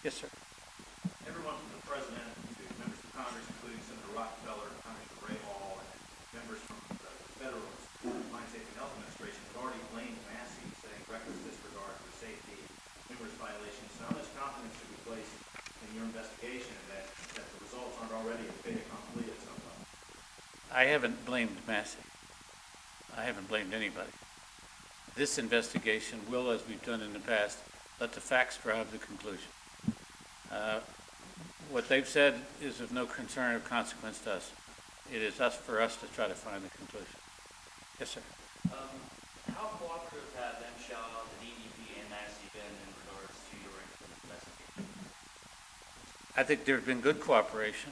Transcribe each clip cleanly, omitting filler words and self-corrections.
Yes, sir. Everyone from the president to members of Congress, including Senator Rockefeller, Congressman Ray Hall, and members from the federal Mine Safety and Health Administration have already blamed Massey, saying reckless disregard for safety, numerous violations. So how much confidence should we place in your investigation that the results aren't already a fait accompli at some level? I haven't blamed Massey. I haven't blamed anybody. This investigation will, as we've done in the past, let the facts drive the conclusion. What they've said is of no concern or consequence to us. It is for us to try to find the conclusion. Yes, sir. How cooperative have MSHA, the DEP, and Massey been in regards to your investigation? I think there's been good cooperation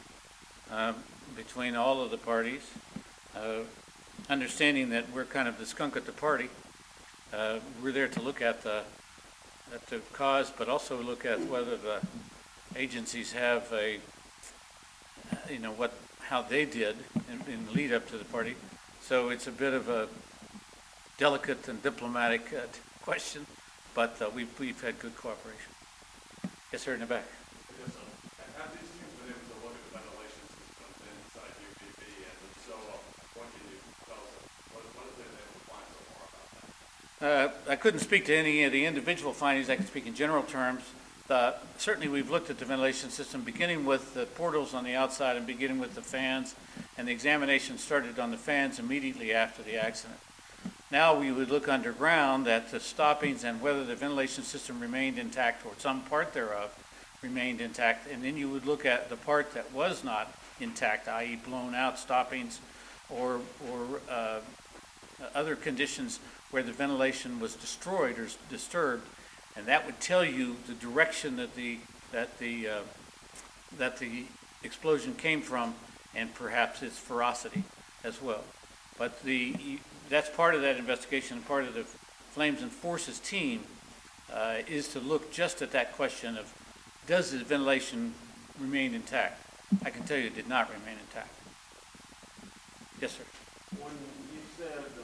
between all of the parties, understanding that we're kind of the skunk at the party. We're there to look at the cause, but also look at whether the agencies have how they did in the lead up to the party. So it's a bit of a delicate and diplomatic question, but we've had good cooperation. Yes, sir, in the back. Yes, sir. Have these teams been able to look at the ventilation systems inside UPB, and if so, what can you tell us? What have they been able to find so far about that? I couldn't speak to any of the individual findings. I can speak in general terms. Certainly we've looked at the ventilation system, beginning with the portals on the outside and beginning with the fans, and the examination started on the fans immediately after the accident. Now we would look underground at the stoppings and whether the ventilation system remained intact or some part thereof remained intact, and then you would look at the part that was not intact, i.e. blown out stoppings or other conditions where the ventilation was destroyed or disturbed, and that would tell you the direction that the explosion came from, and perhaps its ferocity as well. But that's part of that investigation. Part of the Flames and Forces team is to look just at that question of, does the ventilation remain intact? I can tell you it did not remain intact. Yes, sir. When you said 126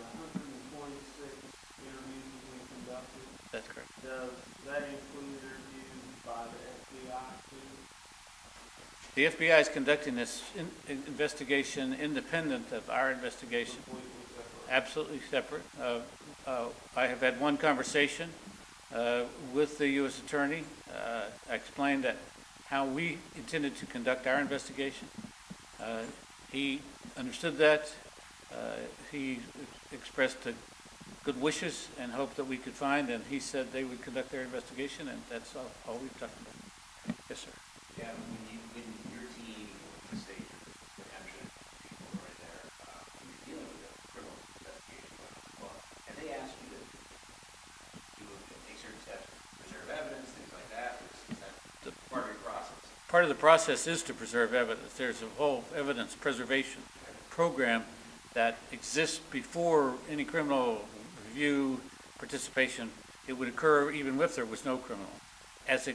interviews have been conducted, That's correct. does that include interviews by the FBI too? The FBI is conducting this investigation independent of our investigation. Completely separate? Absolutely separate. I have had one conversation with the U.S. Attorney. I explained that how we intended to conduct our investigation. He understood that. He expressed good wishes and hoped that we could find, and he said they would conduct their investigation, and that's all we've talked about. Yes, sir. Yeah, when your team, the state, the Manchin people right there, when you're dealing with a criminal investigation, have they asked you to take certain steps to preserve evidence, things like that? Is that part of your process? Part of the process is to preserve evidence. There's a whole evidence preservation program that exists before any criminal review participation. It would occur even if there was no criminal. As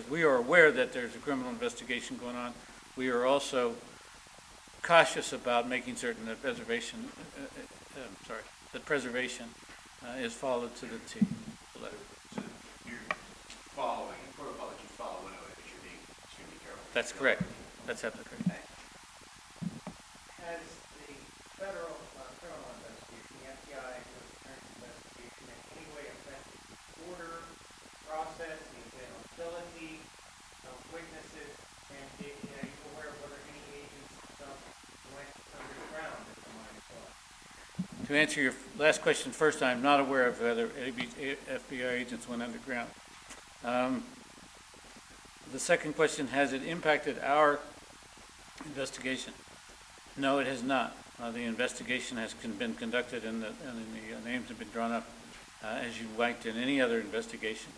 we are aware that there's a criminal investigation going on, we are also cautious about making certain that preservation is followed to the T. So you're following the protocol that you follow anyway, but you're being extremely careful. That's correct. That's absolutely correct. Has the federal criminal investigation, the FBI investigation, in any way affected the order, process, the availability of witnesses, and are you aware of whether any agents went underground at the mine as well? To answer your last question first, I'm not aware of whether FBI agents went underground. The second question, has it impacted our investigation? No, it has not. The investigation has been conducted and the names have been drawn up as you might in any other investigation.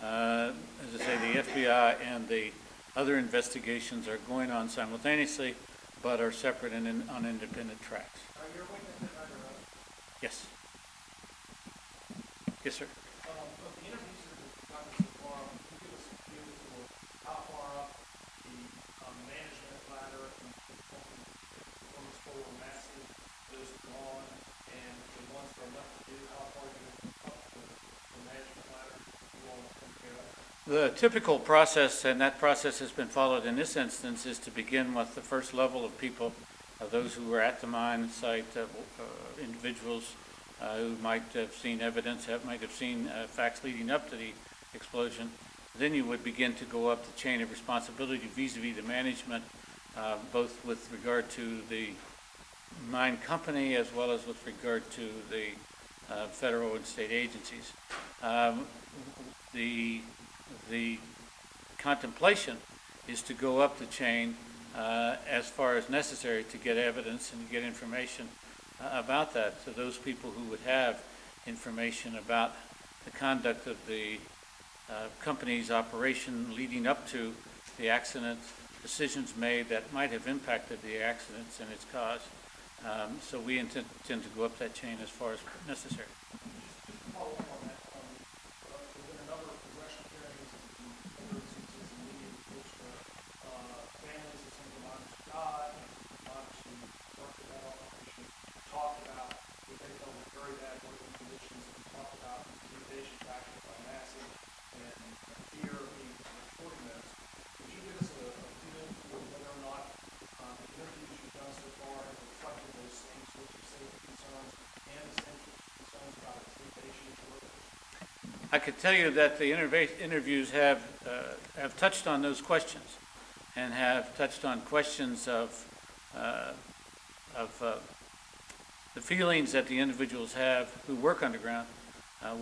As I say, the FBI and the other investigations are going on simultaneously, but are separate and on independent tracks. Are your witnesses under oath? Yes. Yes, sir. Of the interviews that have gotten so far, can you give us a feel for how far up the management ladder from this forward massive those have gone, and the ones that are left to do, how far you up the management ladder you all come together? The typical process, and that process has been followed in this instance, is to begin with the first level of people, those who were at the mine site, individuals who might have seen evidence, might have seen facts leading up to the explosion. Then you would begin to go up the chain of responsibility vis-a-vis the management, both with regard to the mine company as well as with regard to the federal and state agencies. The contemplation is to go up the chain as far as necessary to get evidence and get information about that. So those people who would have information about the conduct of the company's operation leading up to the accident, decisions made that might have impacted the accidents and its cause. So we intend to go up that chain as far as necessary. Just to follow up on that, there's been a number of congressional hearings and other instances in media reports where families of some of the miners who died, miners who worked at that operation, talked about what they felt were very bad working conditions, and talked about intimidation factors by Massey and fear of being reporting those. Could you give us a feel for whether or not the interviews you've done so far have reflected those same sorts of safety concerns and the same sorts of concerns about intimidation to workers? I could tell you that the interviews have touched on those questions, and have touched on questions of the feelings that the individuals have who work underground.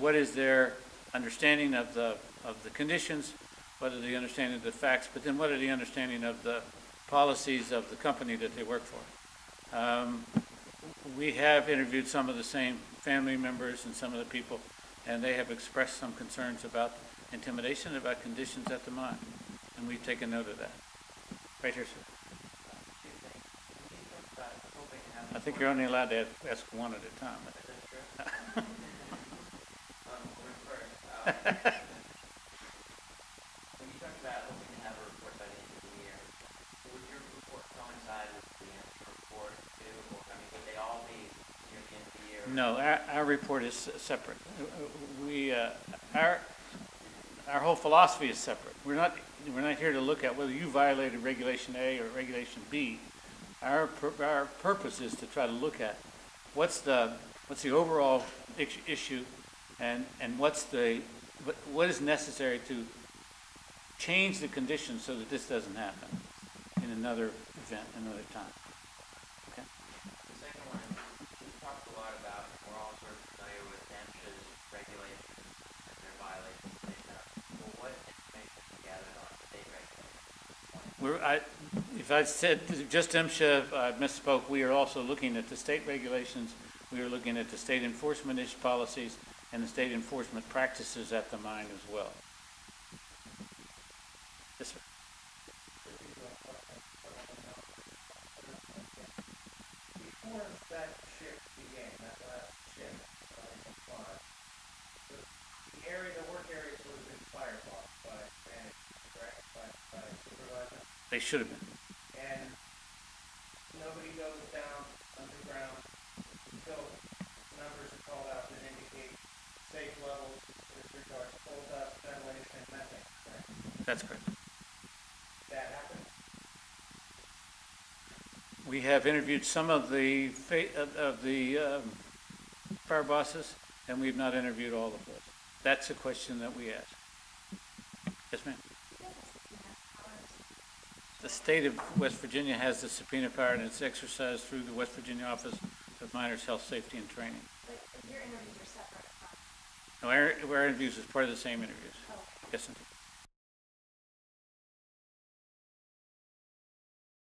What is their understanding of the conditions? What are the understanding of the facts? But then what are the understanding of the policies of the company that they work for? We have interviewed some of the same family members and some of the people, and they have expressed some concerns about intimidation, about conditions at the mine, and we've taken note of that. Right here, sir. I think you're only allowed to ask one at a time. When you talk about hoping to have a report by the end of the year, would your report coincide with the report too? Or, I mean, would they all be near the end of the year? No, our report is separate. Our whole philosophy is separate. We're not here to look at whether you violated Regulation A or Regulation B. Our purpose is to try to look at what's the overall issue, and what is necessary to change the conditions so that this doesn't happen in another event, another time. Okay. The second one, we talked a lot about, we're all sort of familiar with MSHA's regulations and their violations. Well, what information have you gathered on state regulations? If I said just MSHA, I misspoke. We are also looking at the state regulations. We are looking at the state enforcement policies and the state enforcement practices at the mine as well. Yes, sir. Before that shift began, that last shift, the work areas would have been firebombed by management, correct? By supervisor? They should have been. And nobody goes down underground until numbers are called out that indicate safe levels with regards to coal dust, ventilation, and methane, correct? That's correct. That happened? We have interviewed some of the fire bosses, and we've not interviewed all of those. That's a question that we ask. Yes, ma'am. The state of West Virginia has the subpoena power, and it's exercised through the West Virginia Office of Miners Health, Safety, and Training. But your interviews are separate from... No, our interviews is part of the same interviews. Oh. Yes, indeed.